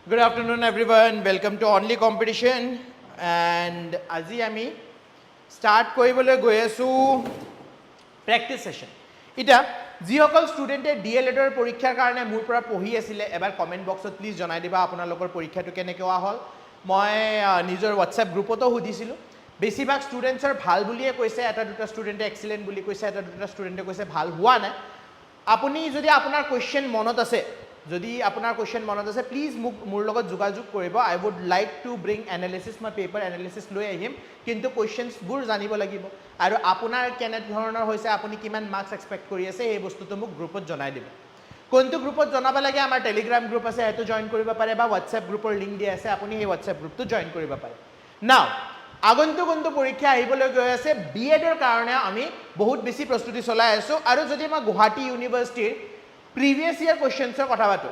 Good afternoon everyone. Welcome to Only Competition. And আজি আমি start কৰিবলৈ গৈ আছো practice session. এটা যিসকল ষ্টুডেণ্টে DLED ৰ পৰীক্ষাৰ কাৰণে মোৰ পৰা পঢ়ি আছিল এবাৰ কমেন্ট বক্সত প্লিজ জনাই দিবা আপোনালোকৰ পৰীক্ষাটো কেনেকৈ হ'ল মই নিজৰ WhatsApp গ্ৰুপতো সুধিছিলো বেছিভাগ ষ্টুডেণ্টছৰ ভাল বুলিয়ে কৈছে এটা দুটা ষ্টুডেণ্টে এক্সিলেন্ট বুলি কৈছে এটা দুটা ষ্টুডেণ্টে কৈছে ভাল হোৱা নাই আপুনি যদি আপোনাৰ কোৱেশ্চন মনত আছে যদি আপোনাৰ কোৱেশ্চন মনত আছে প্লিজ মোৰ লগত যোগাযোগ কৰিব I would like to bring analysis মই পেপাৰ এনালিসিস লৈ আহিম কিন্তু কোৱেশ্চনছ বোৰ জানিব লাগিব আৰু আপোনাৰ কেনে ধৰণৰ হৈছে আপুনি কিমান মাৰ্কস এক্সপেক্ট কৰি আছে এই বস্তুটো মোক গ্ৰুপত জনাই দিব কোনটো গ্ৰুপত জনাব লাগে আমাৰ টেলিগ্ৰাম গ্ৰুপ আছে এটো জয়েন কৰিব পাৰে বা WhatsApp গ্ৰুপৰ লিংক দিয়া আছে আপুনি এই WhatsApp গ্ৰুপটো জয়েন কৰিব পাৰে নাও আগন্তুক পৰীক্ষা আহিবলৈ গৈ আছে বিএড ৰ কাৰণে আমি বহুত বেছি প্ৰস্তুতি চলাই আছো আৰু যদি মই গুৱাহাটী ইউনিভাৰ্চিটিৰ প্ৰিভিয়াস ইয়াৰ কোৱেশ্চনছৰ কথা পাতো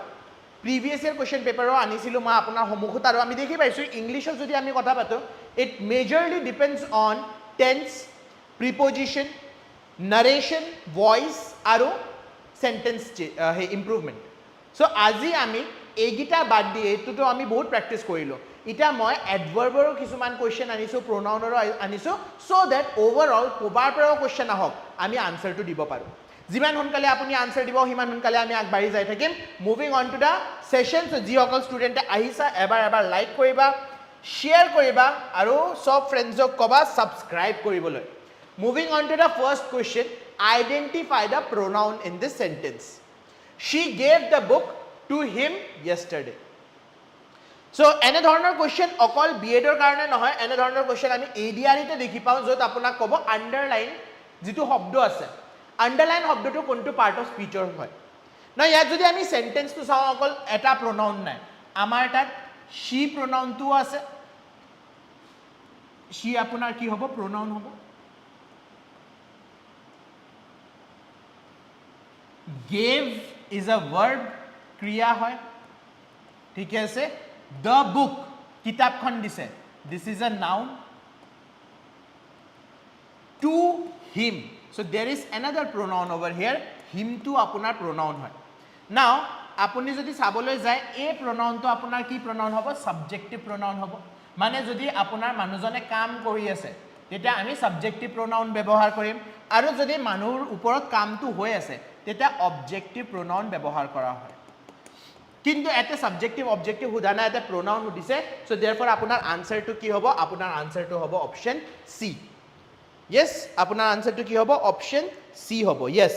প্ৰিভিয়াস ইয়াৰ কোৱেশ্চন পেপাৰো আনিছিলো মই আপোনাৰ সন্মুখত আৰু আমি দেখি পাইছো ইংলিশত যদি আমি কথা পাতো it majorly depends on tense preposition narration voice আৰু সেন্টেন্স ইমপ্ৰুভমেন্ট সো আজি আমি এইগিটা বাদ দি এটোটো আমি বহুত প্ৰেক্টিস কৰিলো ইটা মই অ্যাডভাৰ্বৰো কিছুমান কোৱেশ্চন আনিছো প্ৰনাউনৰো আনিছো সো দ্যাট ওভাৰঅল কোবাৰ পৰাও কোৱেশ্চন আহক আমি আনসাৰটো দিব পাৰো যিমান সোনকালে আপুনি আনসাৰ দিব হিমান সোনকালে আমি আগবাঢ়ি যাই থাকিম moving on to da session so যি অকল ষ্টুডেন্টে আহিছা এবাৰ লাইক কৰিবা শেয়াৰ কৰিবা আৰু সব ফ্ৰেণ্ডছক কবা সাবস্ক্ৰাইব কৰিবলৈ moving on to the first question identify the pronoun in this sentence she gave the book to him yesterday so এনে ধৰণৰ কোৱেশ্চন অকল বিএডৰ কাৰণে নহয় এনে ধৰণৰ কোৱেশ্চন আমি ADRE তে দেখি পাওঁ যত আপোনাক ক'ব আন্ডাৰলাইন যেটো শব্দ আছে আন্ডাৰলাইন শব্দটো কোনটো পাৰ্ট অফ স্পিচৰ হয় না ইয়াত যদি আমি সেন্টেন্সটো চাওঁ অকল এটা pronoun নাই আমাৰ তাত she pronounটো আছে she আপোনাৰ কি হ'ব pronoun হ'ব gave is a verb ক্ৰিয়া হয় ঠিক আছে the book কিতাপখন দিছে this is a noun to him so there is another pronoun over here him to আপোনাৰ pronoun হয় now আপুনি যদি চাবলৈ যায় এই pronoun তো আপোনাৰ কি pronoun হ'ব subjective pronoun হ'ব মানে যদি আপোনাৰ মানুহজনে কাম কৰি আছে তেতিয়া আমি subjective pronoun ব্যৱহাৰ কৰিম আৰু যদি মানুহৰ ওপৰত কামটো হৈ আছে তেতিয়া objective pronoun ব্যৱহাৰ কৰা হয় কিন্তু এতে সাবজেক্টিভ অবজেক্টিভ হুদা না এতে pronoun হুদিছে সো देयरफॉर আপোনাৰ আনসাৰটো কি হ'ব আপোনাৰ আনসাৰটো হ'ব অপশন সি yes আপোনাৰ আনসাৰটো কি হ'ব অপশন সি হ'ব yes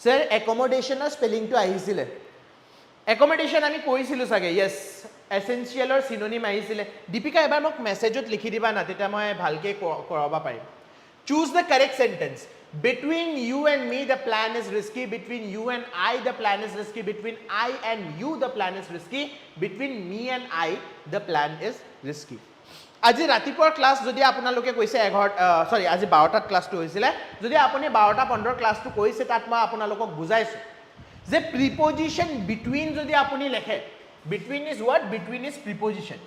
স্যাৰ অ্যাকোমোডেশনৰ স্পেলিংটো আহিছিলে অ্যাকোমোডেশন আমি কৈছিলো সাগে yes এসেনশিয়ালৰ সিনোনিম আহিছিলে দীপিকা এবাৰ মোক মেসেজত লিখি দিবা না তেতিয়া মই ভালকে কৰাবা পাৰিম choose the correct sentence between you and me the plan is risky between you and I the plan is risky between I and you the plan is risky between me and I the plan is risky আজি ৰাতিপুৱাৰ class যদি আপোনালোকে কৈছে 11 সৰি আজি 12টাত ক্লাসটো হৈছিল যদি আপুনি 12:15 ক্লাসটো কৈছে তাত মই আপোনালোকক বুজাইছো যে প্ৰিপজিশন between যদি আপুনি লেখে between is what between is preposition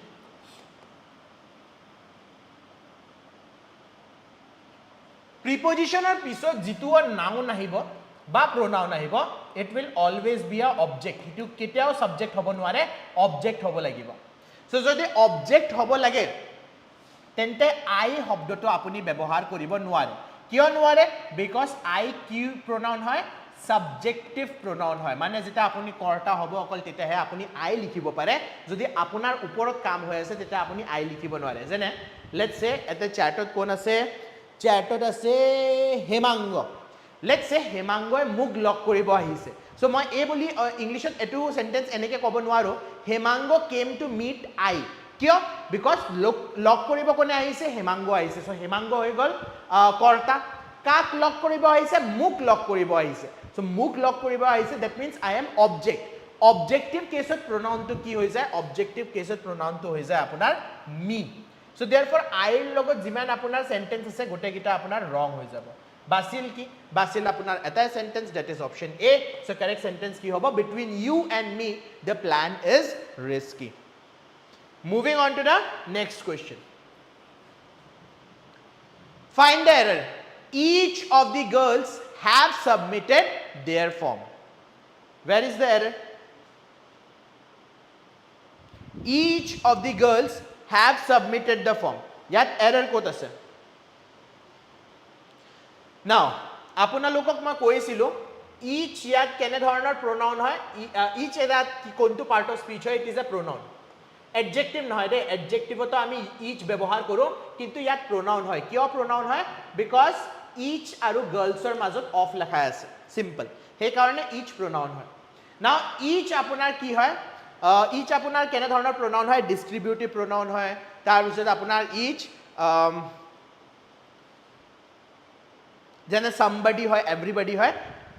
প্ৰিপজিশনৰ পিছত যিটো নাউন আহিব বা pronoun আহিব it will always be a object ইটো কেতিয়াও সাবজেক্ট হ'ব নোৱাৰে অবজেক্ট হ'ব লাগিব সো যদি অবজেক্ট হ'ব লাগে তেন্তে I শব্দটো আপুনি ব্যৱহাৰ কৰিব নোৱাৰে কিয় নোৱাৰে বিকজ I কি pronoun হয় subjective pronoun হয় মানে যেটা আপুনি কৰ্তা হ'ব অকল তেতিয়াহে আপুনি I লিখিব পাৰে যদি আপোনাৰ ওপৰত কাম হৈ আছে তেতিয়া আপুনি I লিখিব নোৱাৰে যেনে লেটস সে এতে চ্যাটত কোন আছে চ্যাটত আছে হেমাংগ লেটস সে হেমাংগই মুখ লক কৰিব আহিছে সো মই এই বুলি ইংলিশত এটো সেন্টেন্স এনেকে ক'ব নোৱাৰো Hemanga came to meet I কিয় বিকজ লক কৰিব কোনে আহিছে হেমাংগ আহিছে সো হেমাংগ হৈ গল কৰ্তা কাক লক কৰিব আহিছে মুখ লক কৰিব আহিছে সো মুখ লক কৰিব আহিছে that means I am object objective কেছত pronoun to কি হৈ যায় objective কেছত pronoun to হৈ যায় আপোনাৰ me so therefore I ৰ লগত যিমান আপোনাৰ সেন্টেন্স আছে গোটে কিটা আপোনাৰ wrong হৈ যাব বাসিল কি বাসিল আপোনাৰ এটা sentence that is option A so correct sentence কি হ'ব between you and me the plan is risky moving on to the next question find the error each of the girls have submitted their form where is the error each of the girls have submitted the form. ইয়াত error ক'ত আছে? Now, আপোনালোকক মই কৈছিলো each ইয়াত কেনে ধৰণৰ pronoun হয়, each এটাত কোনটো part of speech হয়, it is a pronoun. Adjective নহয় দে, adjective তো আমি each ব্যৱহাৰ কৰো, কিন্তু ইয়াত pronoun হয়. কিয় pronoun হয়? Because each আৰু girls ৰ মাজত of লেখা আছে, simple. সেই কাৰণে each pronoun হয়. Now each আপোনাৰ কি হয়? Each আপোনাৰ কেনে ধৰণৰ pronoun হয়? Distributive pronoun হয়. তাৰ পিছত আপোনাৰ each যেনে somebody হয়, everybody হয়,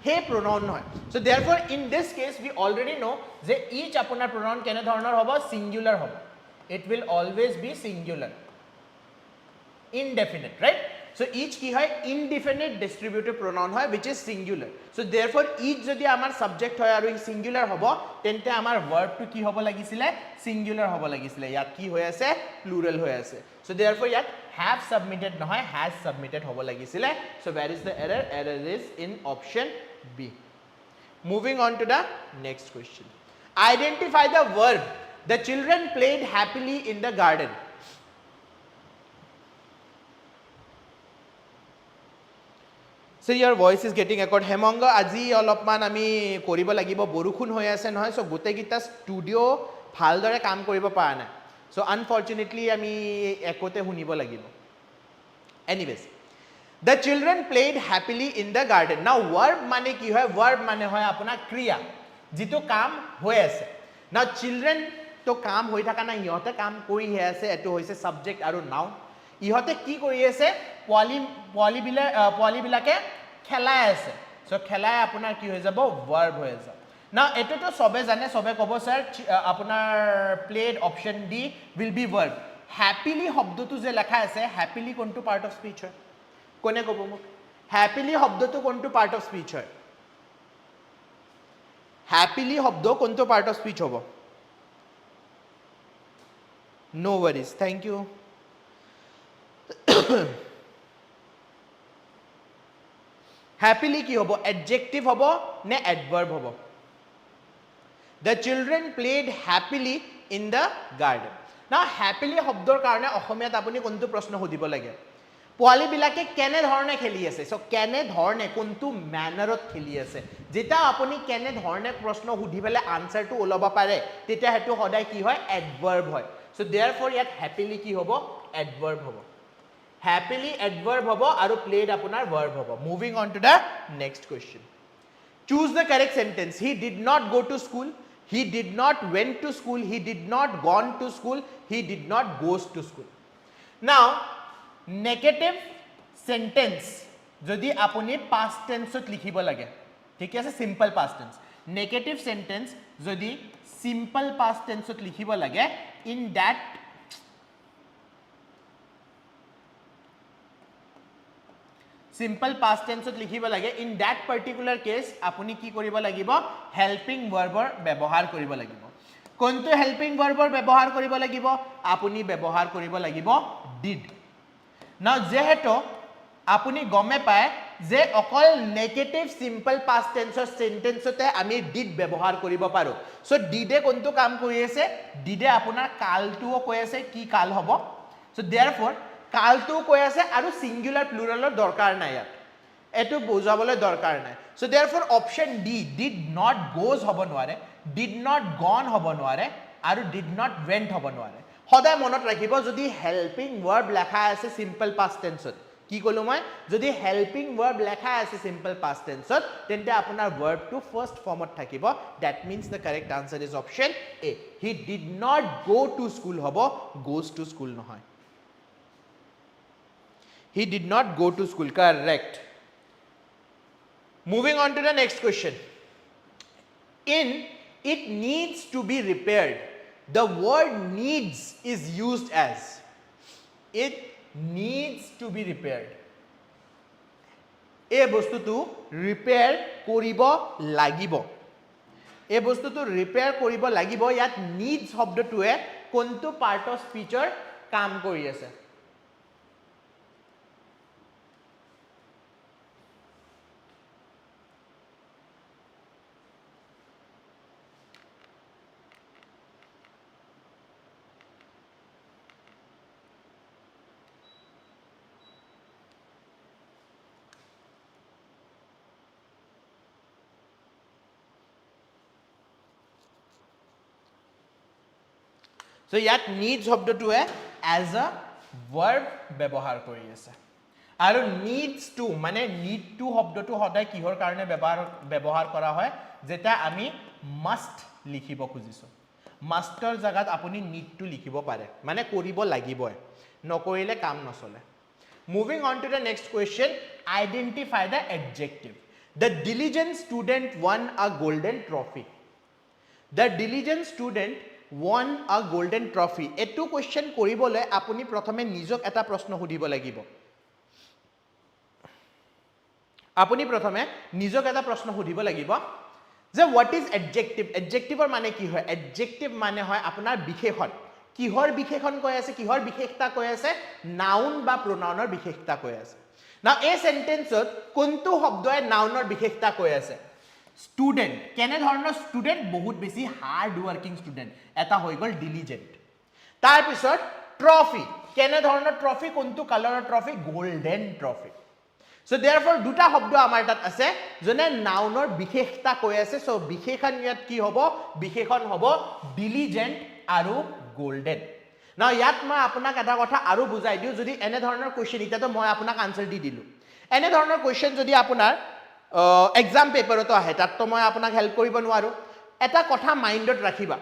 সেই pronoun নহয়. So therefore in this case we already know যে each আপোনাৰ pronoun কেনে ধৰণৰ হ'ব? Singular হ'ব. It will always be singular. Indefinite, right? So each কি হয়? Indefinite distributive pronoun হয়, which is singular. So therefore each যদি আমাৰ subject হয় আৰু singular হ'ব, তেন্তে আমাৰ verb টো কি হ'ব লাগিছিলে? Singular হ'ব লাগিছিলে. ইয়াত কি হৈ আছে? Plural হৈ আছে. So therefore ইয়াত have submitted নহয়, has submitted হ'ব লাগিছিলে. So where is the error? Error is in option B. Moving on to the next question. Identify the verb. The children played happily in the garden. So your voice is getting echoed. Hemonga আজি অলপমান আমি কৰিব লাগিব, বৰষুণ হৈ আছে নহয়, so গোটেইকেইটা ষ্টুডিও ভালদৰে কাম কৰিব পৰা নাই, so unfortunately আমি একোতে শুনিব লাগিব. Anyways, the children played happily in the garden. Now verb মানে কি হয়? Verb মানে হয় আপোনাৰ ক্ৰিয়া, যিটো কাম হৈ আছে. Now children তো কাম হৈ থকা নাই, ইহঁতে কাম কৰিহে আছে, এটো হৈছে subject আৰু noun. ইহঁতে কি কৰি আছে? পোৱালি বিলাকে খেলাই আছে, so খেলাই আপোনাৰ কি হৈ যাব? Verb হৈ যাব. Now এটোতো সবে জানে, সবে ক'ব স্যাৰ আপোনাৰ played option D will be verb. Happily শব্দটো যে লেখা আছে, happily কোনটো part of speech হয়? কোনে ক'ব মোক? Happily শব্দটো কোনটো part of speech হয়? Happily শব্দ কোনটো part of speech হ'ব? No worries, thank you. Happily কি হ'ব? Adjective হ'ব নে adverb হ'ব? The children played happily in the garden. Now happily শব্দৰ কাৰণে অসমীয়াত আপুনি কোনটো প্ৰশ্ন সুধিব লাগে? পোৱালি বিলাকে কেনে ধৰণে খেলি আছে, so কেনে ধৰণে কোনটো ম্যানাৰত খেলি আছে, যেটা আপুনি কেনে ধৰণে প্ৰশ্ন সুধি পেলে আনসাৰটো ওলাব পাৰে, তেতিয়া হেতু সদায় কি হয়? Adverb হয়. So therefore ইয়াত happily কি হ'ব? Adverb হ'ব. Happily adverb hobo aru played apunar verb hobo. Moving on to the next question. Choose the correct sentence. He did not go to school. He did not went to school. He did not gone to school. He did not goes to school. Now negative sentence jodi apuni past tense ot likhibo lage, thik ase simple past tense. Negative sentence jodi simple past tense ot likhibo lage, in that simple past tense লিখিব লাগে, in that particular case আপুনি কি কৰিব লাগিব? helping verb ব্যৱহাৰ কৰিব লাগিব. কোনটো helping verb ব্যৱহাৰ কৰিব লাগিব? আপুনি ব্যৱহাৰ কৰিব লাগিব did. now যেহেতু আপুনি গমে পায় যে অকল negative simple past tense সেন্টেন্সতে আমি did ব্যৱহাৰ কৰিব পাৰো, so did এ কোনটো কাম কৰি আছে? did এ আপোনাৰ কালটোও কৈ আছে, কি কাল হ'ব? so therefore কালটো কৈ আছে আৰু সিঙ্গুলাৰ প্লুৰালৰ দৰকাৰ নাই, ইয়াত এটো বুজাবলৈ দৰকাৰ নাই. so therefore option D did not goes হ'ব নোৱাৰে, did not gone হ'ব নোৱাৰে আৰু did not went হ'ব নোৱাৰে. সদায় মনত ৰাখিব, যদি হেল্পিং ভাৰ্ব লেখা আছে সিম্পল পাষ্ট টেন্সত, কি কলো মই? যদি হেল্পিং ভাৰ্ব লেখা আছে সিম্পল পাষ্ট টেন্সত, তেন্তে আপোনাৰ ভাৰ্বটো ফাৰ্স্ট ফৰ্মত থাকিব. That means the correct answer is option A. he did not go to school হ'ব, goes to school নহয়. He did not go to school, correct. Moving on to the next question. In it needs to be repaired, the word needs is used as. It needs to be repaired. এই বস্তুটো repair করিব লাগিব, এই বস্তুটো repair করিব লাগিব, ইয়াত needs শব্দটোৱে কোনটো পাৰ্ট অফ স্পিচৰ কাম কৰি আছে? সো ইয়াত need শব্দটোৱে as a verb ব্যৱহাৰ কৰি আছে আৰু needs to মানে need to শব্দটো সদায় কিহৰ কাৰণে ব্যৱহাৰ কৰা হয় যেটা আমি must লিখিব খুজিছো মাষ্টৰ জাগাত আপুনি need to লিখিব পাৰে মানে কৰিব লাগিবই নকৰিলে কাম নচলে moving on to the next question identify the adjective the diligent student won a golden trophy the diligent student won a golden trophy এটো কোৱেশ্চন কৰিবলে আপুনি প্ৰথমে নিজক এটা প্ৰশ্ন সুধিব লাগিব আপুনি প্ৰথমে নিজক এটা প্ৰশ্ন সুধিব লাগিব যে what is adjective adjective এৰ মানে কি হয় adjective মানে হয় আপোনাৰ বিশেষণ কিহৰ বিশেষণ কৈ আছে কিহৰ বিশেষতা কৈ আছে নাউন বা pronounৰ বিশেষতা কৈ আছে না এই সেন্টেন্সত কোনটো শব্দয়ে নাউনৰ বিশেষতা কৈ আছে স্টুডেন্ট কেনে ধৰণৰ স্টুডেন্ট বহুত বেছি হাৰ্ড ওয়াৰ্কিং স্টুডেন্ট এটা হৈ গল ডিলিজেন্ট তাৰ পিছত ট্ৰফি কেনে ধৰণৰ ট্ৰফি কোনটো কালাৰৰ trophy golden trophy so therefore দুটা শব্দ আমাৰ তাত আছে জনে নাউনৰ বিশেষতা কৈ আছে সো বিশেষণ ইয়াত কি হ'ব বিশেষণ হ'ব ডিলিজেন্ট আৰু গোল্ডেন নাও ইয়াত মই আপোনাক এটা কথা আৰু বুজাই দিও যদি এনে ধৰণৰ কোৱেশ্চন ইতাতো মই আপোনাক আনসাৰ দি দিলো এনে ধৰণৰ কোৱেশ্চন যদি আপোনাৰ এক্সাম পেপাৰতো আহে তাত মই আপোনাক হেল্প কৰিব নোৱাৰো এটা কথা মাইন্ডত ৰাখিবা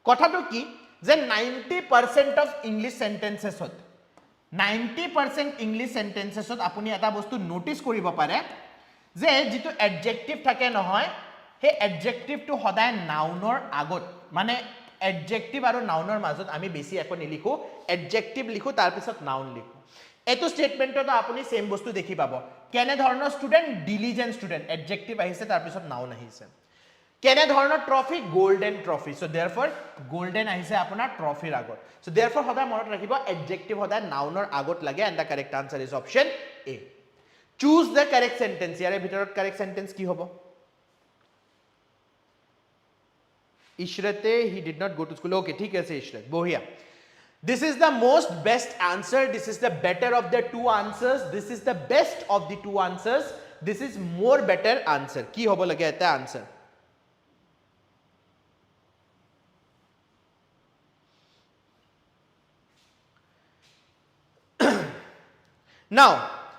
কথাটো কি যে 90% অফ ইংলিশ সেন্টেন্সেছত 90% ইংলিশ সেন্টেন্সেছত আপুনি এটা বস্তু নোটিস কৰিব পাৰে যে যেটো এডজেক্টিভ থাকে নহয় হে এডজেক্টিভটো সদায় নাউনৰ আগত মানে এডজেক্টিভ আৰু নাউনৰ মাজত আমি বেছি একো নিলিখো এডজেক্টিভ লিখো তাৰ পিছত নাউন লিখো এটো স্টেটমেন্টটো আপুনি সেম বস্তু দেখি পাব কেনে ধৰণৰ স্টুডেন্ট ডিলিজেন্ট স্টুডেন্ট এডজেক্টিভ আহিছে তাৰ পিছত নাউন আহিছে কেনে ধৰণৰ trophy golden trophy so therefore golden আহিছে আপোনাৰ ট্ৰফিৰ আগত সো देयरफॉर সদায় মনত ৰাখিব এডজেক্টিভ সদায় নাউনৰ আগত লাগে and the correct answer is option A choose the correct sentence ইয়াৰে ভিতৰত কাৰেক্ট সেন্টেন্স কি হ'ব ইশৰতে he did not go to school okay ঠিক আছে ইশৰত বঢ়িয়া This is the most best answer. This is the better of the two answers. This is the best of the two answers. This is more better answer. Ki hobo lage eta answer. Now,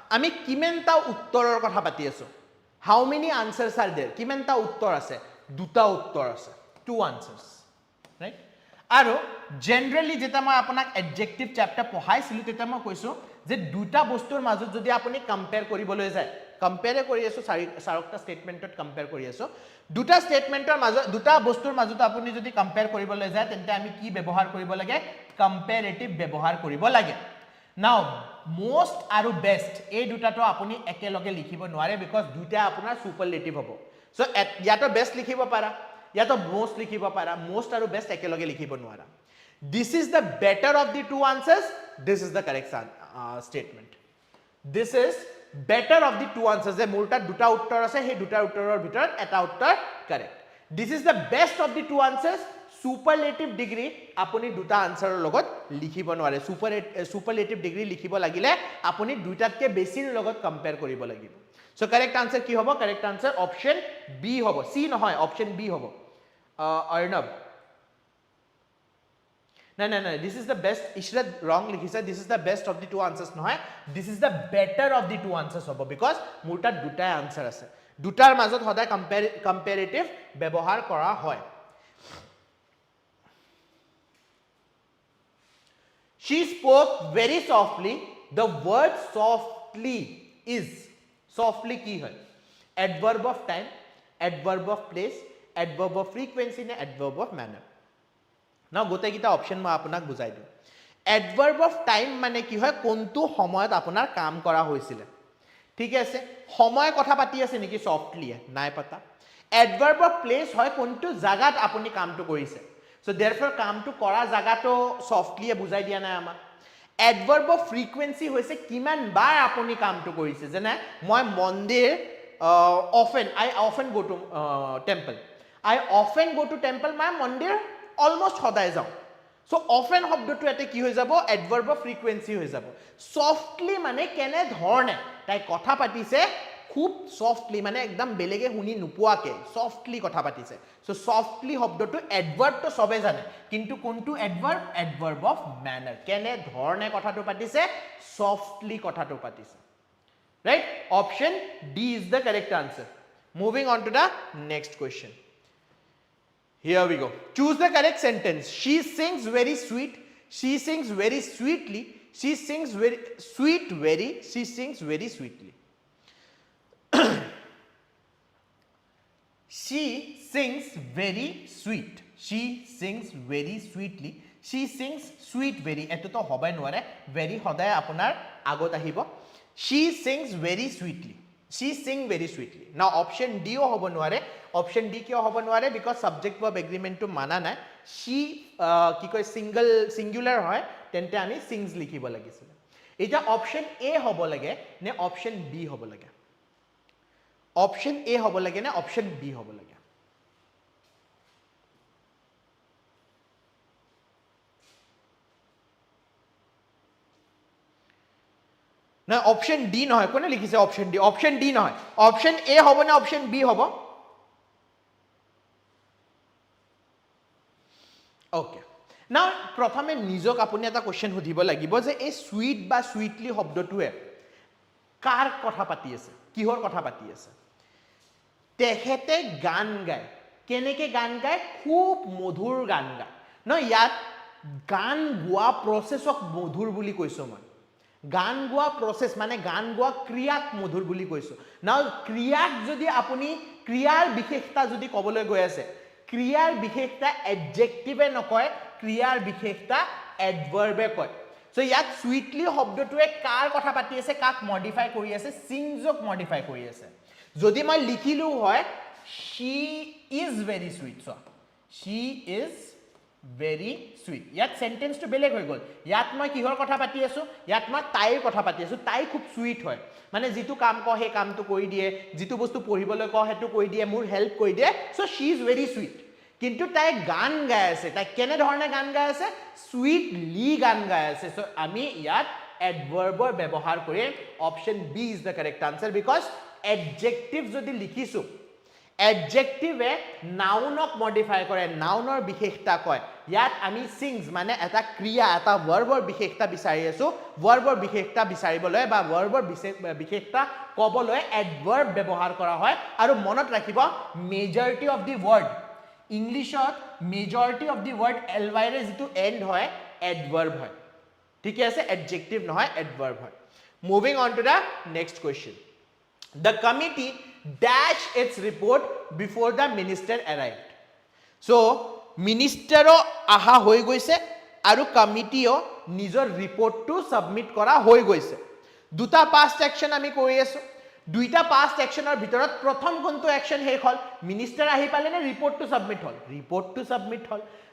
ami kimenta uttoror kotha pati aso. How many answers are there? Kimenta uttor ase? Duta uttor ase. Two answers. Right? আৰু generally যেটা মই আপোনাক adjective chapter পঢ়াইছিলো তেটা মই কৈছো যে দুটা বস্তুৰ মাজত যদি আপুনি কম্পেয়াৰ কৰিবলৈ যায় কম্পেয়াৰ কৰি আছো চাৰকটা স্টেটমেন্টত কম্পেয়াৰ কৰি আছো দুটা স্টেটমেন্টৰ মাজত দুটা বস্তুৰ মাজত আপুনি যদি কম্পেয়াৰ কৰিবলৈ যায় তেন্তে আমি কি ব্যৱহাৰ কৰিব লাগে কম্পেয়াৰেটিভ ব্যৱহাৰ কৰিব লাগে নাও মোস্ট আৰু বেস্ট এই দুটাটো আপুনি একেলগে লিখিব নোৱাৰে বিকজ দুটা আপোনাৰ সুপাৰলেটিভ হ'ব সো ইয়াতো বেস্ট লিখিব পাৰা या तो most लिखिब पारा most আৰু best একেলগে লিখিব নোৱাৰা this is the better of the two answers this is the correct statement this is better of the two answers যে মোৰটা দুটা উত্তৰ আছে হে দুটা উত্তৰৰ ভিতৰত এটা উত্তৰ correct this is the best of the two answers superlative degree আপুনি দুটা আনসাৰৰ লগত লিখিব নোৱাৰে superlative degree লিখিব লাগিলে আপুনি দুটাতকে বেছিৰ লগত কম্পেয়াৰ কৰিব লাগিব so correct answer কি হ'ব correct answer option b হ'ব c নহয় option b হ'ব Arnab no this is the best Ishrat wrong likhisa this is the best of the two answers নহয় this is the better of the two answers hobo because মোৰটা দুটা answer আছে দুটাৰ মাজত সদায় comparative ব্যৱহাৰ কৰা হয় She spoke very softly the word softly is softly কি হয় adverb of time adverb of place adverb of frequency ne adverb of manner now gote kita option ma apunak bujai diu adverb of time mane ki hoy kontu samoyat apunar kaam kora hoisile ঠিক আছে সময় কথা পাতি আছে নেকি softly নাই পাতা adverb of place হয় কোনটো জাগাত আপুনি কামটো কৰিছে so therefore কামটো কৰা জাগাটো সফটলি বুজাই দিয়া নাই আমাৰ adverb of frequency হৈছে কিমান বাৰ আপুনি কামটো কৰিছে যেনে মই মন্দিৰ I often go to temple I often go to temple my মন্দিৰ almost সদায় যাও so often শব্দটো এতে কি হৈ যাব adverb of frequency হৈ যাব softly মানে কেনে ধৰণে তাই কথা পাতিছে খুব সফটলি মানে একদম বেলেগে শুনি নোপোৱাকে সফটলি কথা পাতিছে সো সফটলি শব্দটো অ্যাডভার্ব তো সবে জানে কিন্তু কোনটো অ্যাডভার্ব অ্যাডভার্ব অফ ম্যানার কেনে ধৰণে কথাটো পাতিছে সফটলি কথাটো পাতিছে right option D is the correct answer moving on to the next question here we go choose the correct sentence she sings very sweet she sings very sweetly she sings very sweet very she sings very sweetly she sings very sweet she sings very sweetly she sings sweet very eto to hobai nware very hoday apunar agot ahibo she sings very sweetly she sing very sweetly now option D o hobo nware option D kyo hobo nware because subject verb agreement to mana na she ki koy singular hoy tente ami sings likhibo lagisile eta option A hobo lage ne option B hobo lage option A hobo lage na option B hobo lage না option D নহয় কোনে লিখিছে option D option D নহয় option A হ'ব না option B হ'ব okay না প্ৰথমে নিজক আপুনি এটা কোশ্চেন সুধিব লাগিব যে এই সুইট বা সুইটলি শব্দটোৱে কাৰ কথা পাতি আছে কিহৰ কথা পাতি আছে তেখেতে গান গায় কেনেকে গান গায় খুব মধুৰ গান গায় ন ইয়াত গান গোৱা প্ৰসেছক মধুৰ বুলি কৈছো মই গান গোৱা প্ৰসেস মানে গান গোৱা ক্ৰিয়াক মধুৰ বুলি কৈছো নাও ক্ৰিয়াক যদি আপুনি ক্ৰিয়াৰ বিশেষতা যদি কবলৈ গৈ আছে ক্ৰিয়াৰ বিশেষতা এডজেক্টিভে নকয় ক্ৰিয়াৰ বিশেষতা এডভাৰ্বে কয় সো ইয়াত সুইটলি শব্দটোৱে কাৰ কথা পাতি আছে কাক মডিফাই কৰি আছে সিংজক মডিফাই কৰি আছে যদি মই লিখিলো হয় she is very sweet so she is very sweet ইয়াত সেন্টেন্স টু বেলেগ হৈ গল ইয়াত মই কিহৰ কথা পাতি আছো ইয়াত মই তাইৰ কথা পাতি আছো তাই খুব সুইট হয় মানে যেটো কাম ক হে কামটো কৰি দিয়ে যেটো বস্তু পঢ়িবলৈ ক হেতু কৰি দিয়ে মোৰ হেল্প কৰি দিয়ে so she is very sweet কিন্তু তাই গান গাই আছে তাই কেনে ধৰণে গান গাই আছে সুইটলি গান গাই আছে সো আমি ইয়াত অ্যাডভাৰ্বৰ ব্যৱহাৰ কৰি option B is the correct answer because adjective যদি লিখিছো এডজেক্টিভে নাউনক মডিফাই কৰে নাউনৰ বিশেষতা কয় ইয়াত আমি সিংস মানে এটা ক্ৰিয়া এটা ভাৰ্বৰ বিশেষতা বিচাৰি আছো ভাৰ্বৰ বিশেষতা বিচাৰিবলৈ বা ভাৰ্বৰ বিশেষতা কবলৈ এডভাৰ্ব ব্যৱহাৰ কৰা হয় আৰু মনত ৰাখিব মেজৰিটি অফ দি ওয়াৰ্ড ইংলিশত majority of the word ly ৰে যেটো এন্ড হয় এডভাৰ্ব হয় ঠিক আছে এডজেক্টিভ নহয় এডভাৰ্ব হয় moving on to the next question the committee dash its report before the minister arrived so minister aha hoi goise aru committee nijor report to submit kora hoi goise duta past action ami kori asu duita past action or bhitorot prothom kontu action he hol minister ahi pale ne report to submit hol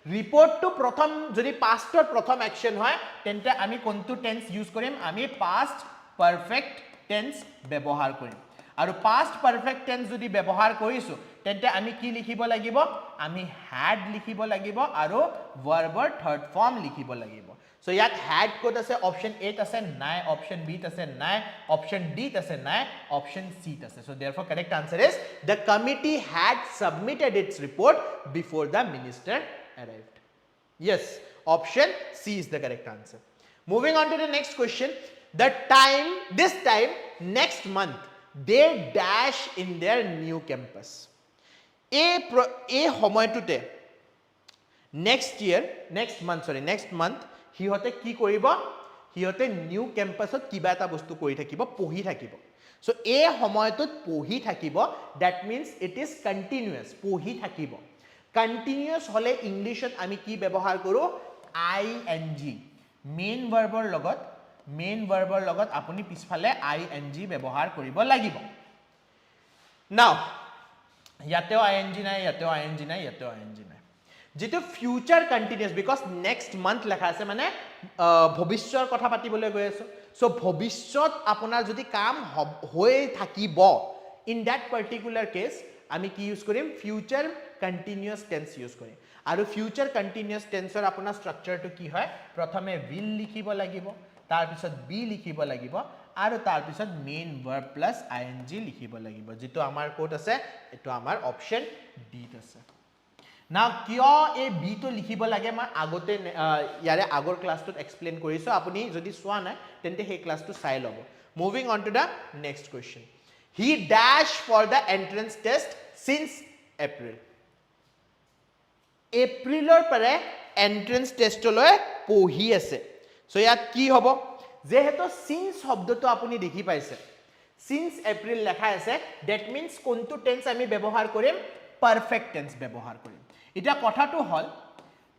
report to prothom jodi past or prothom action hoy tente ami kontu tense use korim ami past perfect tense ব্যবহার কৰিম আৰু past perfect tense যদি ব্যৱহাৰ কৰিছো তেন্তে আমি কি লিখিব লাগিব আমি had লিখিব লাগিব আৰু verb third form লিখিব লাগিব সো ইয়াত had কোড আছে অপশন 8 আছে নাই অপশন বি আছে নাই অপশন ডি আছে নাই অপশন সি আছে so therefore correct answer is the committee had submitted its report before the minister arrived yes option C is the correct answer moving on to the next question this time next month they dash in their new campus a সময়টোতে next month হিহতে কি কৰিব হিহতে new ক্যাম্পাসত কিবা এটা বস্তু কৰি থাকিব পঢ়ি থাকিব so এ সময়টোত পঢ়ি থাকিব that means it is continuous পঢ়ি থাকিব continuous হলে ইংলিশত আমি কি ব্যৱহাৰ কৰো ing মেইন ভাৰ্বৰ লগত আপুনি পিছফালে ing ব্যৱহাৰ কৰিব লাগিব নাও ইয়াতেও ing নাই যেটো future continuous because next month লেখা আছে মানে ভৱিষ্যতৰ কথা পাতিবলৈ গৈ আছে সো ভৱিষ্যত আপোনাৰ যদি কাম হৈ থাকিব ইন দ্যাট পাৰ্টিকুলাৰ কেস আমি কি ইউজ কৰিম ফিউচাৰ কন্টিনিউয়াস টেন্স ইউজ কৰিম আৰু ফিউচাৰ কন্টিনিউয়াস টেন্সৰ আপোনাৰ স্ট্ৰাকচাৰটো কি হয় প্ৰথমে will লিখিব লাগিব তাৰ পিছত বি লিখিব লাগিব আৰু তাৰ পিছত মেইন ভাৰ্ব প্লাস আইএনজি লিখিব লাগিব যেটো আমাৰ কোড আছে এটো আমাৰ অপচন ডি ত আছে না কিয় এই বি তো লিখিব লাগে মই আগতে ইয়াৰে আগৰ ক্লাছটোত এক্সপ্লেইন কৰিছো আপুনি যদি সোৱা নাই তেন্তে সেই ক্লাছটো চাই লব moving on to the next question he dash for the entrance test since April এপ্ৰিলৰ পৰা এন্ট্ৰেন্স টেষ্টলৈ পঢ়ি আছে সো ইয়াত কি হ'ব যেহেতু সিন্স শব্দটো আপুনি দেখি পাইছে সিন্স এপ্ৰিল লেখা আছে দ্যাট মিন্স কোনটো টেন্স আমি ব্যৱহাৰ কৰিম পাৰফেক্ট টেন্স ব্যৱহাৰ কৰিম এটা কথাটো হল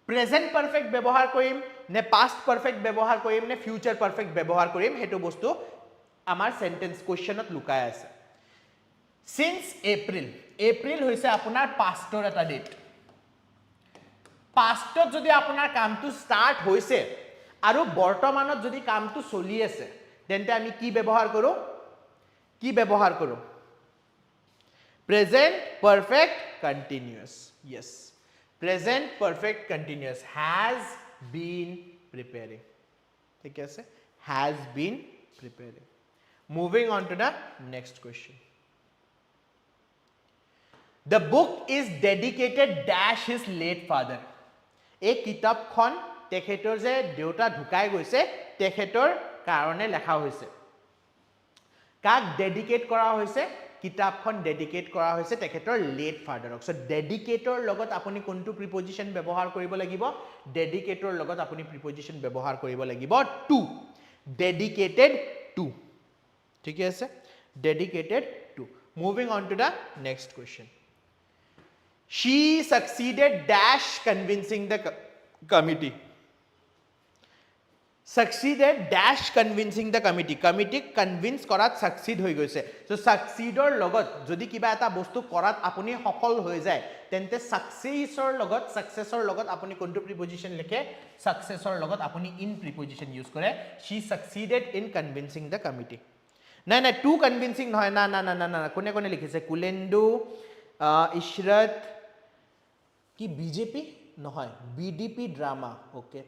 প্ৰেজেন্ট পাৰফেক্ট ব্যৱহাৰ কৰিম নে পাস্ট পাৰফেক্ট ব্যৱহাৰ কৰিম নে ফিউচাৰ পাৰফেক্ট ব্যৱহাৰ কৰিম হেতু বস্তু আমাৰ সেন্টেন্স কোৱেশ্চনত লুকাই আছে সিন্স এপ্ৰিল এপ্ৰিল হৈছে আপোনাৰ পাস্টৰ এটা ডেট পাস্টত যদি আপোনাৰ কামটো স্টাৰ্ট হৈছে আৰু বৰ্তমানত যদি কামটো চলি আছে তেন্তে আমি কি ব্যৱহাৰ কৰো present perfect continuous yes present perfect continuous has been preparing ঠিক আছে has been preparing moving on to the next question the book is dedicated dash his late father এই কিতাপখন তেখেতৰ যে দেউতা ঢুকাই গৈছে তেখেতৰ কাৰণে লেখা হৈছে কাক ডেডিকেট কৰা হৈছে কিতাপখন ডেডিকেট কৰা হৈছে তেখেতৰ লেট ফাদাৰক সো ডেডিকেটৰ লগত আপুনি কোনটো প্ৰিপজিশন ব্যৱহাৰ কৰিব লাগিব ডেডিকেটৰ লগত আপুনি প্ৰিপজিশন ব্যৱহাৰ কৰিব লাগিব টু ডেডিকেটেড টু ঠিক আছে dedicated to moving on to the next question she succeeded dash convincing the committee succeeded dash convincing the committee convince কৰাত succeed হৈ গৈছে so succeedৰ লগত যদি কিবা এটা বস্তু কৰাত আপুনি সফল হৈ যায় তেন্তে successor লগত আপুনি কোনটো প্ৰিপজিশন লিখে successor লগত আপুনি in preposition ইউজ কৰে she succeeded in convincing the committee নাই নাই টু কনভিন্সিং নহয় না না না না কোনে কোনে লিখিছে কুলেন্দু ইশৰত কি বিজেপি নহয় বিডিপি ড্ৰামা ওকে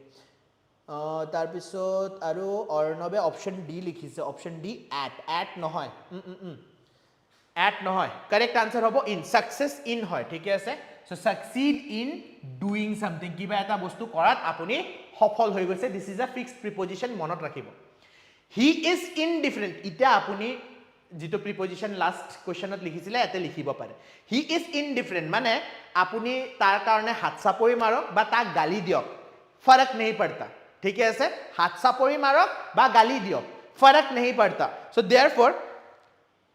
তাৰ পিছত আৰু অৰ্ণবে অপচন ডি লিখিছে অপচন ডি এট নহয় এট নহয় কারেক্ট আনসার হ'ব ইন সাকসেস ইন হয় ঠিক আছে so succeed in doing something কিবা এটা বস্তু কৰাত আপুনি সফল হৈ গৈছে দিস ইজ আ ফিক্সড প্ৰিপজিশন মনত ৰাখিব হি ইজ ইনডিফাৰেন্ট ইটা আপুনি যেটো প্ৰিপজিশন লাষ্ট কোৱেশ্চনত লিখিছিলে এতে লিখিব পাৰে হি ইজ ইনডিফাৰেন্ট মানে আপুনি তাৰ কাৰণে হাত চাপৰি মাৰক বা তাক গালি দিয়ক फर्क नहीं पड़ता ठीक है ऐसे हाथ सापरी मारक बा गाली दियक फर्क नहीं पड़ता सो देयरफॉर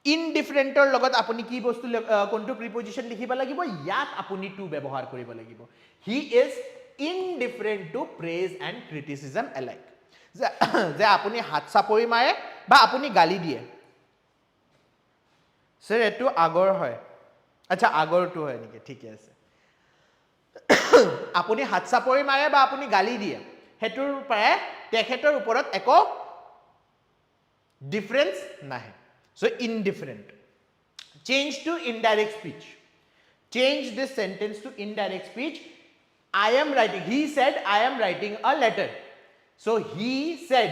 ইনডিফাৰেন্টৰ লগত আপুনি কি বস্তু কোনটো প্ৰিপজিশন লিখিব লাগিব ইয়াত আপুনি টু ব্যৱহাৰ কৰিব লাগিব he is indifferent to praise and criticism alike যে আপুনি হাত চাপৰি মাৰে বা আপুনি গালি দিয়ে স্যাৰ এটো আগৰ হয় আচ্ছা আগৰটো হয় নেকি ঠিক আছে আপুনি হাত চাপৰি মাৰে বা আপুনি গালি দিয়ে হেতুৰ পৰা তেখেতৰ ওপৰত একো ডিফাৰেন্স নাই so indifferent change to indirect speech change this sentence to indirect speech I am writing he said I am writing a letter so he said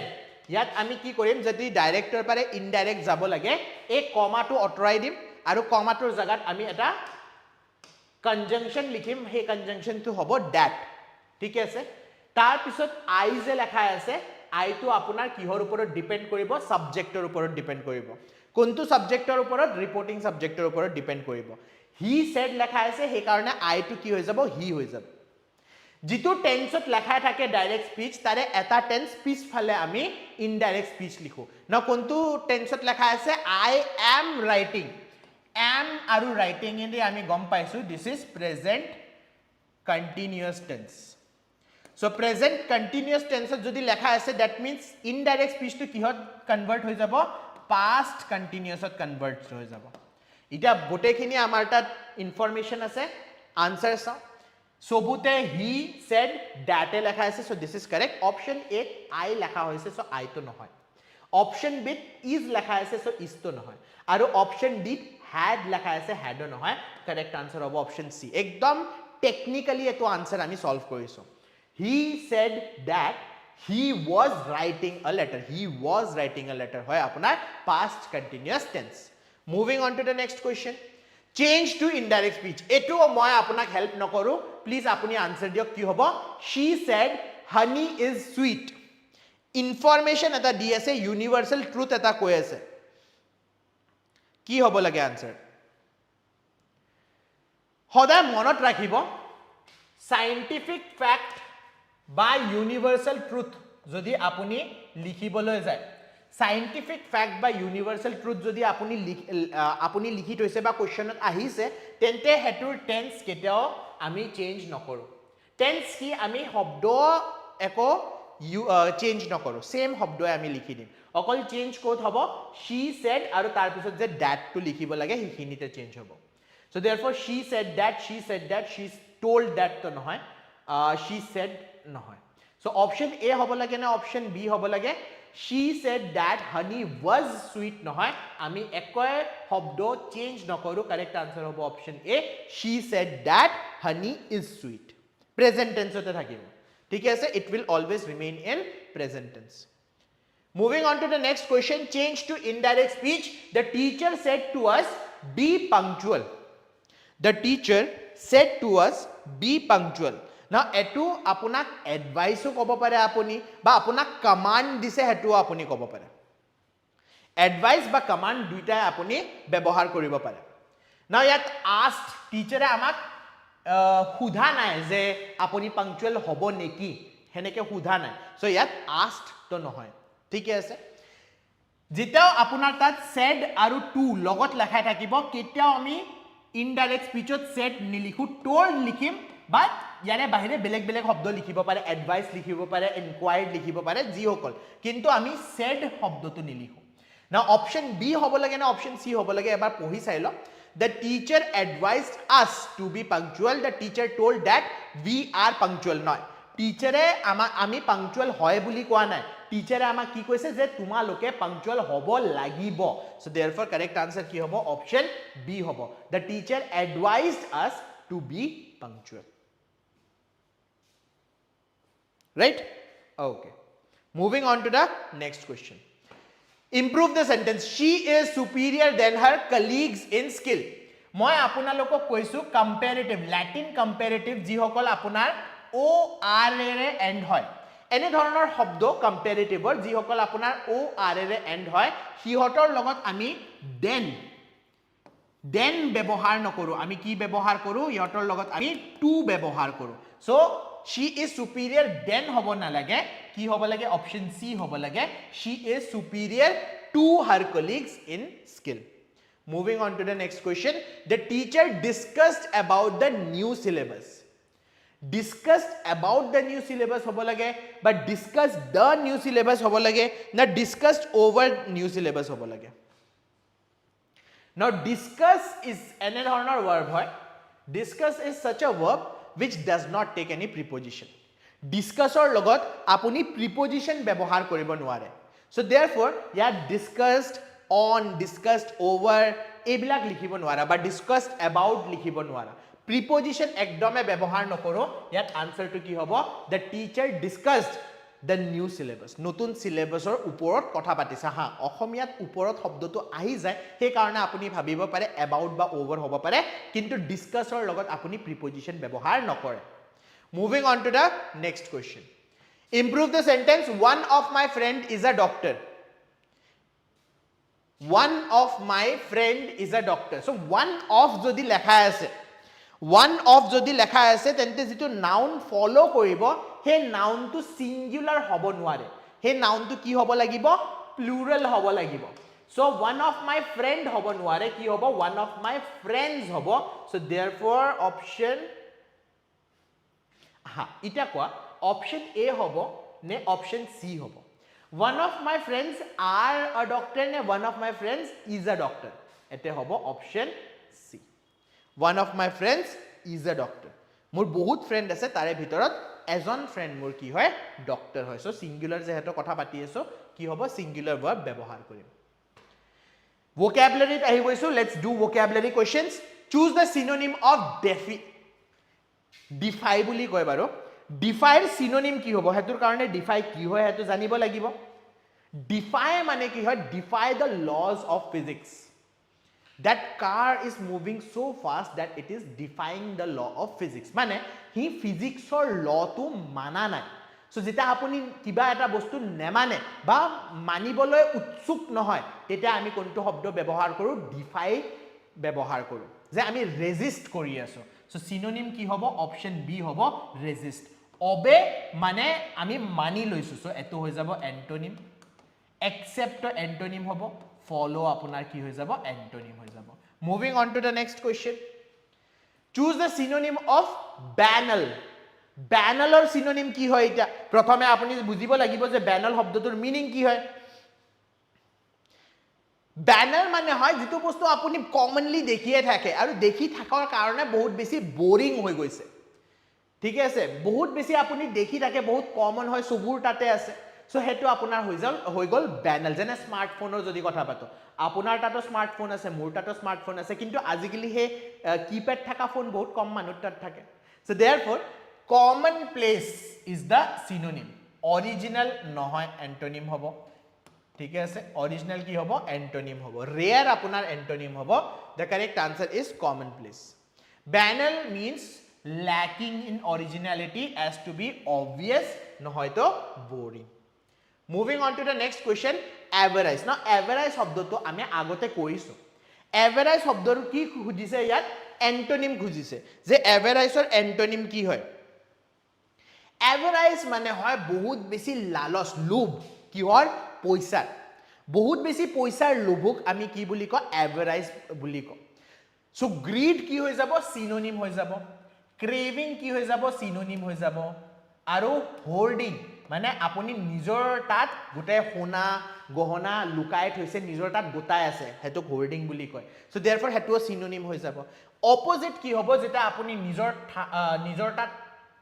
yat ami ki korim jodi director pare indirect jabo lage ei comma to otrai dim aru comma tor jagat ami eta conjunction likhim he conjunction to hobo that ঠিক আছে তার পিছত I যে লেখা আছে I to আপোনাৰ কিহৰ ওপৰত ডিপেন্ড কৰিব সাবজেক্টৰ ওপৰত ডিপেন্ড কৰিব কোনটো সাবজেক্টৰ ওপৰত ৰিপোৰ্টিং সাবজেক্টৰ ওপৰত ডিপেন্ড কৰিব হি সেড লেখা আছে সেই কাৰণে I to কি হৈ যাব হি হৈ যাব যেটো টেন্সত লেখা থাকে ডাইৰেক্ট স্পিচ তাৰে এটা টেন্স স্পিচ ফালে আমি ইনডাইৰেক্ট স্পিচ লিখো না কোনটো টেন্সত লেখা আছে I am writing am আৰু writing ইন আমি গম পাইছো this is present continuous tense so present continuous tense jodi lekha ase that means indirect speech to kihot convert hoy jabo past continuous ot convert hoy jabo ita gote khini amar tat information ase answer sa sobute he said that lekha ase so this is correct option A I lekha hoise so I to nohoy option B is lekha ase so is to nohoy aru option D had lekha ase had nohoy correct answer hobo option C ekdom technically eto answer ami solve koriso He said that he was writing a letter হয় আপোনাৰ past continuous tense moving on to the next question change to indirect speech eto মই আপোনাক help নকৰো please আপুনি answer দিয়ক কি হ'ব she said honey is sweet information এটা দি আছে universal truth এটা কৈ আছে কি হ'ব লাগে answer সদায় মনত ৰাখিব scientific fact বা universal truth যদি আপুনি লিখিবলৈ যায় scientific fact বা universal truth যদি আপুনি লিখি থৈছে বা কোৱেশ্চনত আহিছে তেন্তে হেতুৰ টেন্স কেতিয়াও আমি চেঞ্জ নকৰো টেন্স কি আমি শব্দ একো চেঞ্জ নকৰো সেম শব্দই আমি লিখি দিম অকল চেঞ্জ কোড হ'ব she said আৰু তাৰ পিছত যে that টো লিখিব লাগে হিখিনিতে চেঞ্জ হ'ব so therefore she said that she told that to নহয় she said নহয় so option A হ'ব লাগে না option B হ'ব লাগে she said that honey was sweet নহয় আমি একয় শব্দ চেঞ্জ নকৰো কারেক্ট আনসার হ'ব option A she said that honey is sweet present tense তে থাকিব ঠিক আছে it will always remain in present tense moving on to the next question change to indirect speech the teacher said to us be punctual the teacher said to us be punctual now etu apunak advice kobo pare apuni ba apunak command dise hetu apuni kobo pare advice ba command duita apuni byabohar koribo pare now yat asked teacher amak khudha nai je apuni punctual hobo neki heneke khudha nai so yat asked to nohoy thik ase jitao apunar tat said aru to logot lekhai thakibo ketiao ami indirect speech ot said nilikhu told likhim but ইয়াৰে বাহিৰে বেলেগ বেলেগ শব্দ লিখিব পাৰে advice লিখিব পাৰে ইনকোয়াইৰ্ড লিখিব পাৰে জি হকল কিন্তু আমি সেড শব্দটো নিলিখো না অপশন বি হ'ব লাগে না অপশন সি হ'ব লাগে এবাৰ পঢ়ি চাই ল the teacher advised us to be punctual the teacher told that we are punctual নহয় টিচাৰে আমি পাংচুৱেল হয় বুলি কোৱা নাই টিচাৰে আমাক কি কৈছে যে তোমালোকে পাংচুৱেল হ'ব লাগিব so therefore correct answer কি হ'ব অপশন বি হ'ব the teacher advised us to be punctual right okay moving on to the next question improve the sentence she is superior than her colleagues in skill মই আপোনালোকক কৈছো comparative latin comparative যি হকল আপোনাৰ o r ৰে and হয় এনে ধৰণৰ শব্দ কম্পাৰেটিভৰ যি হকল আপোনাৰ o r ৰে এন্ড হয় হিহতৰ লগত আমি দেন ব্যৱহাৰ নকৰো আমি কি ব্যৱহাৰ কৰো ইহতৰ লগত আমি টু ব্যৱহাৰ কৰো so she is superior than hob na lage ki hob lage option c hob lage she is superior to her colleagues in skill moving on to the next question the teacher discussed about the new syllabus discussed about the new syllabus hob lage but discussed the new syllabus hob lage na discussed over new syllabus hob lage now discuss is an dhoroner verb hoy discuss is such a verb which does not take any preposition discuss or logot apuni preposition ব্যবহার কৰিব নোৱাৰে so therefore ya discussed on discussed over এবিলাক লিখিব নোৱাৰা বা discussed about লিখিব নোৱাৰা preposition একদমে ব্যৱহাৰ নকৰো ইয়াত answer to কি হ'ব the teacher discussed the new syllabus নতুন syllabusৰ ওপৰত কথা পাতিছে হা অসমীয়াত ওপৰত শব্দটো আহি যায় সেই কাৰণে আপুনি ভাবিব পাৰে about বা over হ'ব পাৰে কিন্তু discussৰ লগত আপুনি preposition ব্যৱহাৰ নকৰে moving on to the next question improve the sentence one of my friend is a doctor one of my friend is a doctor so one of যদি লেখা আছে one of যদি লেখা আছে তেন্তে যেটো noun follow কৰিব হে noun to singular হ'ব নোৱাৰে হে noun to কি হ'ব লাগিব plural হ'ব লাগিব so one of my friend হ'ব নোৱাৰে কি হ'ব one of my friends হ'ব so therefore option ha এটা কোৱা option a হ'ব নে option c হ'ব one of my friends are a doctor ne one of my friends is a doctor এতে হ'ব option c one of my friends is a doctor মোৰ বহুত friend আছে তাৰে ভিতৰত এজন ফ্ৰেন্ড মোৰ কি হয় ডক্টৰ হয় সো সিঙ্গুলাৰ যেহেতু কথা পাতি আছো কি হ'ব সিঙ্গুলাৰ ভাৰ্ব ব্যবহাৰ কৰিম vocabulary আহি গৈছো let's do vocabulary questions choose the synonym of defy বুলি কয় বাৰু ডিফাইৰ সিনোনিম কি হ'ব হেতুৰ কাৰণে ডিফাই কি হয় হেতু জানিব লাগিব ডিফাই মানে কি হয় defy the lodge of physics that car is moving so fast that it is defying the law of physics মানে হি ফিজিক্সৰ লটো মানা নাই সো যেটা আপুনি কিবা এটা বস্তু নেমানে বা মানিবলৈ উৎসুক নহয় তেতিয়া আমি কোনটো শব্দ ব্যৱহাৰ কৰো ডিফাই ব্যৱহাৰ কৰো যে আমি ৰেজিষ্ট কৰি আছো সো সিনোনিম কি হ'ব অপচন বি হ'ব ৰেজিষ্ট অবে মানে আমি মানি লৈছো সো এটো হৈ যাব antonym except antonym hobo follow apunar ki hoy jabo antonym hoy jabo moving on to the next question choose the synonym of banal banal or synonym ki hoy eta prothome apuni bujibo lagibo je banal shobdotur meaning ki hoy banal mane hoy jitu bostu apuni commonly dekhiye thake aru dekhi thakar karone bahut beshi boring hoy goise ঠিক আছে বহুত বেছি আপুনি দেখি থাকে বহুত common হয় সুবুৰ তাতে আছে সো হেতু আপোনাৰ হৈ গল ব্যানাল যেনে স্মাৰ্টফোনৰ যদি কথা পাতো আপোনাৰ তাতো স্মাৰ্টফোন আছে মোৰ তাতো স্মার্টফোন আছে কিন্তু আজিকালি হে কিপ্যাড থাকা ফোন বহুত কম মানুহ তাত থাকে so therefore common place is the synonym original নহয় এন্টোনিম হ'ব ঠিক আছে অরিজিনাল কি হ'ব এন্টোনিম হ'ব রেয়ার আপোনাৰ এন্টোনিম হ'ব the correct answer is commonplace banal means lacking in originality as to be obvious নহয় তো boring moving on to the next question average now average শব্দটো আমি আগতে কৈছো average শব্দৰ কি খুজিছে ইয়াত এন্টোনিম খুজিছে যে average-ৰ এন্টোনিম কি হয় average মানে হয় বহুত বেছি লালচ লোভ কিহৰ পইচা বহুত বেছি পইচাৰ লোভক আমি কি বুলি কওঁ average বুলি কওঁ সো greed কি হৈ যাব synonym হৈ যাব craving কি হৈ যাব synonym হৈ যাব আৰু hoarding মানে আপুনি নিজৰ তাত গুটে সোনা গহনা লুকাই থৈছে নিজৰ তাত গোটাই আছে হেতু hoarding বুলি কয় সো देयरफॉर হেতু synonym হৈ যাব অপোজিট কি হ'ব যেটা আপুনি নিজৰ তাত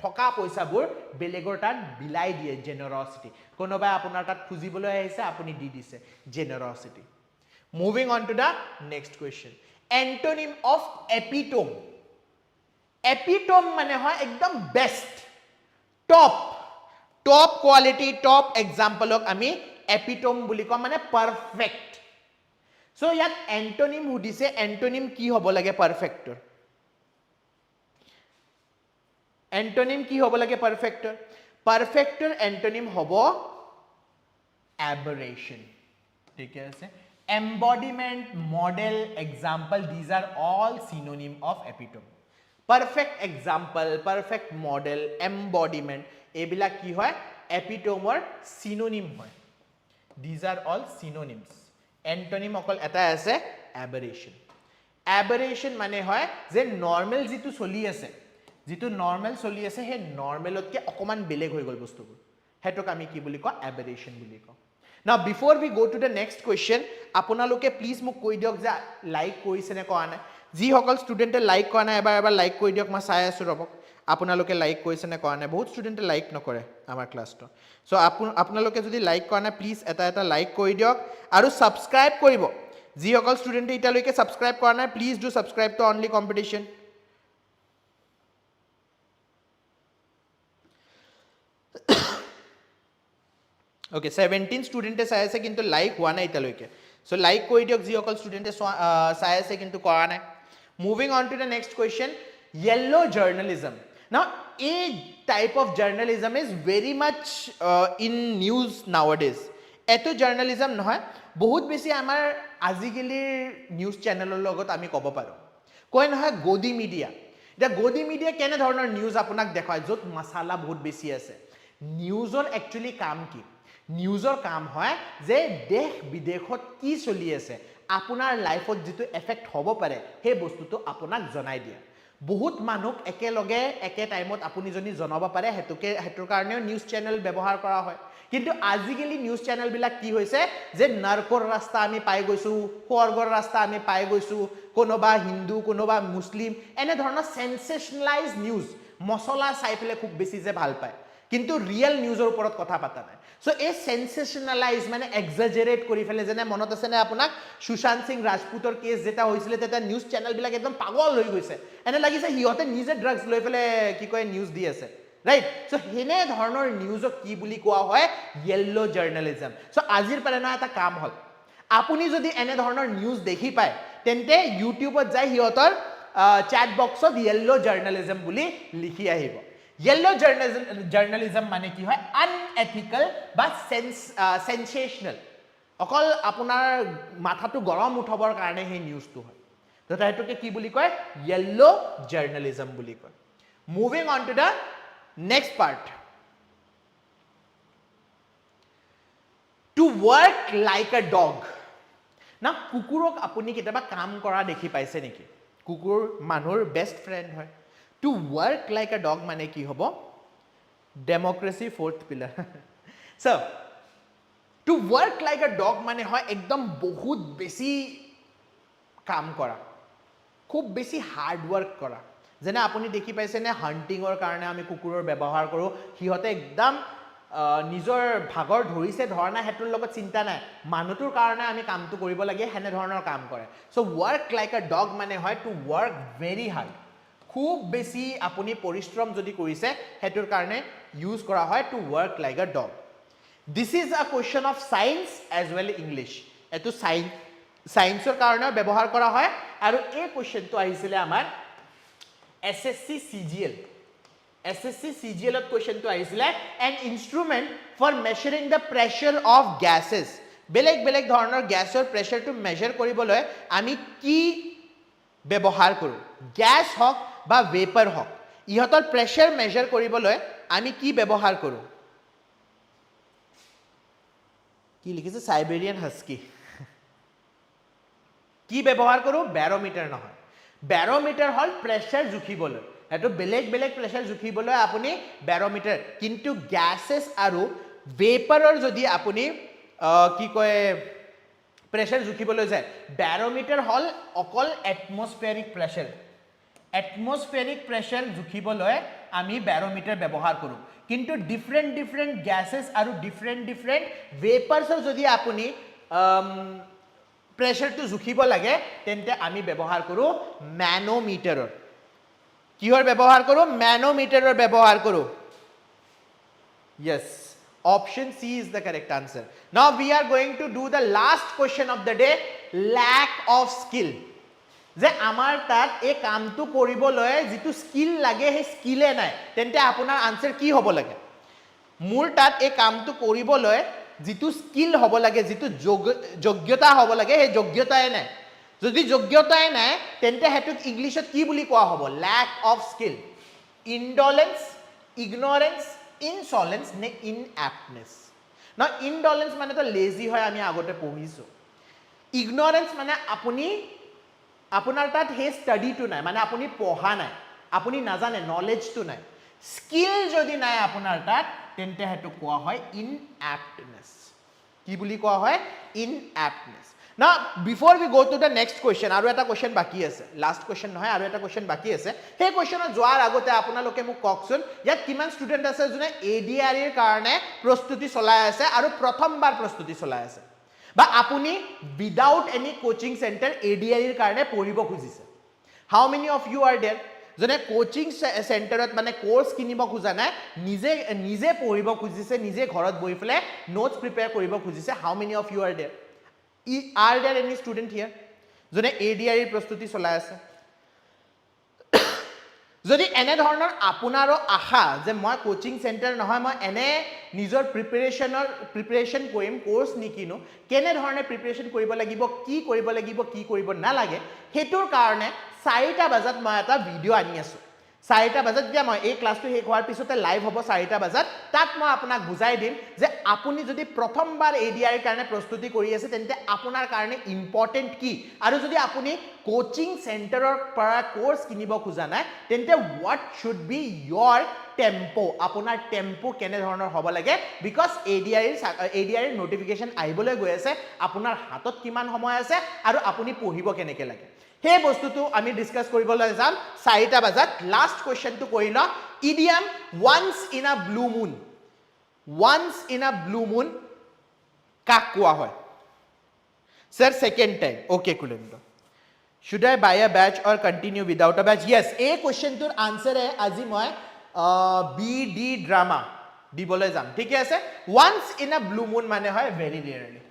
ঠকা পইচাবোৰ বেলেগৰ তাত বিলাই দিয়ে generosity কোনোবা আপোনাৰ তাত খুজিবলৈ আহিছে আপুনি দি দিছে generosity moving on to the next question antonym of epitome epitome মানে হয় একদম best top quality top example ok ami epitome বুলি কম মানে perfect so yat antonym hudise antonym ki hobo lage perfector antonym ki hobo lage perfector antonym hobo aberration ঠিক আছে embodiment model example these are all synonym of epitome perfect example perfect model embodiment এবিলা কি হয় এপিটোমৰ synonym হয় these are all synonyms antonym অকল এটা আছে aberration মানে হয় যে নরমাল যেটো চলি আছে হে নরমালতকে অকমান বেলেগ হৈ গল বস্তুবোৰ হেতক আমি কি বুলি কওঁ aberration বুলি কওঁ now before we go to the next question আপোনালোকে প্লিজ মোক কৈ দিয়ক যে লাইক কৰিছে নে কোৱা নাই যি সকল ষ্টুডেন্টে লাইক কৰা নাই এবাৰ লাইক কৰি দিয়ক মই চাই আছো ৰবক আপোনালোকে লাইক কৰিছে নে কোৱা নাই বহুত ষ্টুডেন্টে লাইক নকৰে আমাৰ ক্লাছটো সো আপোনালোকে যদি লাইক কৰা নাই প্লিজ এটা লাইক কৰি দিয়ক আৰু সাবস্ক্ৰাইব কৰিব যি সকল ষ্টুডেন্টে ইটালৈকে সাবস্ক্ৰাইব কৰা নাই please do subscribe to only competition Okay, 17 students চাই আছে কিন্তু লাইক হোৱা নাই ইতালৈকে সো লাইক কৰি দিয়ক যি সকল ষ্টুডেন্টে চাই আছে কিন্তু কৰা নাই moving on to the next question yellow journalism now a type of journalism is very much in news nowadays eto journalism নহয় বহুত বেছি আমাৰ আজিকালি নিউজ চ্যানেলৰ লগত আমি ক'ব পাৰো কয় নহয় গদি মিডিয়া দা গদি মিডিয়া কেনে ধৰণৰ নিউজ আপোনাক দেখায় যত মছালা বহুত বেছি আছে নিউজৰ একচুয়ালি কাম কি নিউজৰ কাম হয় যে দেশ বিদেশত কি চলি আছে আপোনাৰ লাইফত যেটো এফেক্ট হ'ব পাৰে হে বস্তুটো আপোনাক জনাই দিয়া বহুত মানুহ একেলগে একে টাইমত আপুনি যদি জনাব পাৰে হেতুৰ কাৰণেও নিউজ চেনেল ব্যৱহাৰ কৰা হয় কিন্তু আজিকালি নিউজ চেনেল বিলাক কি হৈছে যে নৰকৰ ৰাস্তা আমি পাই গৈছো স্বৰ্গৰ ৰাস্তা আমি পাই গৈছো কোনোবা হিন্দু কোনোবা মুসলিম এনে ধৰণৰ সেনসেশনালাইজ নিউজ মছলা চাই পেলে খুব বেছি যে ভাল পায় কিন্তু ৰিয়েল নিউজৰ ওপৰত কথা পাতা নাই সো এই সেনসেশনালাইজ মানে এক্সাজাৰেট কৰি ফেলে যেনে মনত আছে নে আপোনাক সুশান্ত সিং ৰাজপুতৰ কেছ যেটা হৈছিল তেটা নিউজ চেনেল বিলাক একদম পাগল হৈ গৈছে এনে লাগিছে হিহতে নিজে ড্ৰাগছ লৈ ফেলে কি কয় নিউজ দি আছে ৰাইট সো হেনে ধৰণৰ নিউজক কি বুলি কোৱা হয় য়েল্লো জাৰ্নালিজম সো আজিৰ পৰা না এটা কাম হল আপুনি যদি এনে ধৰণৰ নিউজ দেখি পায় তেন্তে ইউটিউবত যাই হিয়তৰ chat বক্সত য়েল্লো জাৰ্নালিজম বুলি লিখি আহিব য়েল্লো জাৰ্নালিজম মানে কি হয় আনএথিক্যাল বা সেনসেশনাল অকল আপোনাৰ মাথাটো গৰম উঠাবৰ কাৰণে হে নিউজটো হয় তো তাইটোকে কি বুলি কয় য়েল্লো জাৰ্নালিজম বুলি কয় moving on to the next part two work like a dog না কুকুৰক আপুনি কেতিয়াবা কাম কৰা দেখি পাইছে নেকি কুকুৰ মানুহৰ বেষ্ট ফ্ৰেণ্ড হয় to work like a dog মানে কি হ'ব democracy fourth pillar so to work like a dog মানে হয় একদম বহুত বেছি কাম কৰা খুব বেছি হাৰ্ড ৱৰ্ক কৰা যেনে আপুনি দেখি পাইছে নে হান্টিংৰ কাৰণে আমি কুকুৰৰ ব্যৱহাৰ কৰো হিহতে একদম নিজৰ ভাগৰ ধৰিছে ধৰণা হেতুৰ লগত চিন্তা নাই মানুহটোৰ কাৰণে আমি কামটো কৰিব লাগে হেনে ধৰণৰ কাম কৰে so work like a dog মানে হয় টু ৱৰ্ক ভেৰি হাৰ্ড খুব বেছি আপুনি পৰিশ্ৰম যদি কৰিছে হেতুৰ কাৰণে ইউজ কৰা হয় to work like a dog this is a question of science as well English এটো সায়েন্সৰ কাৰণে ব্যৱহাৰ কৰা হয় আৰু এই কোৱেশ্চনটো আহিছিলে আমাৰ SSC CGL SSC CGL ত কোৱেশ্চনটো আহিছিলে an instrument for measuring the pressure of gases বেলেগ বেলেগ ধৰণৰ গ্যাসৰ প্ৰেসাৰটো মেজাৰ কৰিবলৈ আমি কি ব্যৱহাৰ কৰো গ্যাস হক বা ভেপাৰ হক ইহতৰ প্ৰেসাৰ মেজাৰ কৰিবলৈ আমি কি ব্যৱহাৰ কৰো কি লিখিছে সাইবেৰিয়ান হাস্কি কি ব্যৱহাৰ কৰো ব্যাৰোমিটাৰ নহয় ব্যাৰোমিটাৰ হল প্ৰেসাৰ জুখিবলৈ এটো বেলেগ বেলেগ প্ৰেসাৰ জুখিবলৈ আপুনি ব্যাৰোমিটাৰ কিন্তু গ্যাসেস আৰু ভেপাৰৰ যদি আপুনি কি কয় প্ৰেসাৰ জুখিবলৈ যায় ব্যাৰোমিটাৰ হল অকল এটমস্ফেৰিক প্ৰেসাৰ জুখিবলৈ আমি ব্যাৰোমিটাৰ ব্যৱহাৰ কৰো কিন্তু ডিফাৰেন্ট গ্যাসেস আৰু ডিফাৰেন্ট ভেপাৰছৰ যদি আপুনি প্ৰেসাৰটো জুখিব লাগে তেন্তে আমি ব্যৱহাৰ কৰো ম্যানোমিটাৰৰ কিহৰ ব্যৱহাৰ কৰো ম্যানোমিটাৰৰ ব্যৱহাৰ কৰো yes option C is the correct answer now we are going to do the last question of the day lack of skill যে আমাৰ তাত এই কামটো কৰিবলৈ যেটো স্কিল লাগে হে স্কিলে নাই তেন্তে আপোনাৰ আনসাৰ কি হ'ব লাগে মোৰ তাত এই কামটো কৰিবলৈ যেটো স্কিল হ'ব লাগে যেটো যোগ্যতা হ'ব লাগে হে যোগ্যতাই নাই যদি যোগ্যতাই নাই তেন্তে হেতুক ইংলিশত কি বুলি কোৱা হ'ব lack of skill indolence ignorance insolence নে inaptness না indolence মানে তো লেজি হয় আমি আগতে পঢ়িছো ignorance মানে আপুনি আপোনাৰ তাত হে ষ্টাডিটো নাই মানে আপুনি পঢ়া নাই আপুনি নাজানে নলেজটো নাই স্কিল যদি নাই আপোনাৰ তাত তেন্তে হেতু কোৱা হয় inaptness কি বুলি কোৱা হয় inaptness now before we go to the next question আৰু এটা question বাকি আছে last question নহয় আৰু এটা question বাকি আছে সেই questionত যোৱাৰ আগতে আপোনালোকে মোক কওকচোন ইয়াত কিমান ষ্টুডেন্ট আছে যোনে ADRE ৰ কাৰণে প্ৰস্তুতি চলাই আছে আৰু প্ৰথমবাৰ প্ৰস্তুতি চলাই আছে বা আপুনি without any coaching center ADRE ৰ কাৰণে পঢ়িব খুজিছে how many of you are there জনে কোচিং সেন্টাৰত মানে কোৰ্স কিনিব খুজা নাই নিজে পঢ়িব খুজিছে নিজে ঘৰত বহি ফলে নোটস প্ৰিপেয়াৰ কৰিব খুজিছে how many of you are there any student here জনে ADRE প্ৰস্তুতি চলাই আছে যদি এনে ধৰণৰ আপোনাৰো আশা যে মই কোচিং সেন্টাৰ নহয় মই এনে নিজৰ প্ৰিপাৰেচন কৰিম কোৰ্স নিকিনো কেনে ধৰণে প্ৰিপাৰেচন কৰিব লাগিব কি কৰিব নালাগে হেতুৰ কাৰণে 4টা বজাত মই এটা ভিডিও আনি আছো 4টা বজাত দিয়া মই এই ক্লাসটো শেষ হোৱাৰ পিছতে লাইভ হ'ব 4টা বজাত তাত মই আপোনাক বুজাই দিম যে আপুনি যদি প্ৰথমবাৰ ADRE কাৰণে প্ৰস্তুতি কৰি আছে তেন্তে আপোনাৰ কাৰণে ইম্পৰ্টেন্ট কি আৰু যদি আপুনি কোচিং সেন্টাৰৰ পৰা কোৰ্স কিনিব খোজা নাই তেন্তে what should be your tempo আপোনাৰ টেম্পো কেনে ধৰণৰ হ'ব লাগে বিকজ ADRE নোটিফিকেশন আহিবলৈ গৈ আছে আপোনাৰ হাতত কিমান সময় আছে আৰু আপুনি পঢ়িব কেনেকে লাগে হে বস্তুটো আমি ডিসকাস কৰিবলৈ যাম 4টা বজাত লাষ্ট কোৱেশ্চনটো কৰি ল idiom once in a blue moon কাক কোৱা হয় sir second time okay kulendra should I buy a batch or continue without a batch yes এই কোৱেশ্চনটোৰ আনসাৰ আজি মই BD drama দিবলৈ যাম ঠিক আছে once in a blue moon মানে হয় very rarely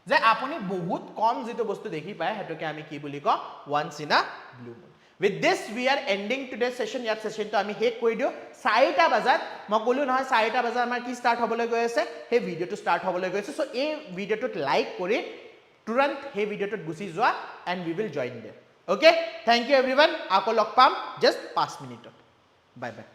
যে আপুনি বহুত কম যেটো বস্তু দেখি পায় হেতুকে আমি কি বুলি ক once in a blue moon with this we are ending today's session ইয়াত session তো আমি হেক কৰি দিও 4টা বজাত মই কলো নহয় 4টা বজাত আমাৰ কি স্টাৰ্ট হ'বলৈ গৈ আছে হে ভিডিওটো স্টাৰ্ট হ'বলৈ গৈ আছে সো এই ভিডিওটোত লাইক কৰি তুৰন্ত হে ভিডিওটোত গুছি যোৱা and we will join there okay thank you everyone আকৌ লগ পাম just 5 মিনিটত bye bye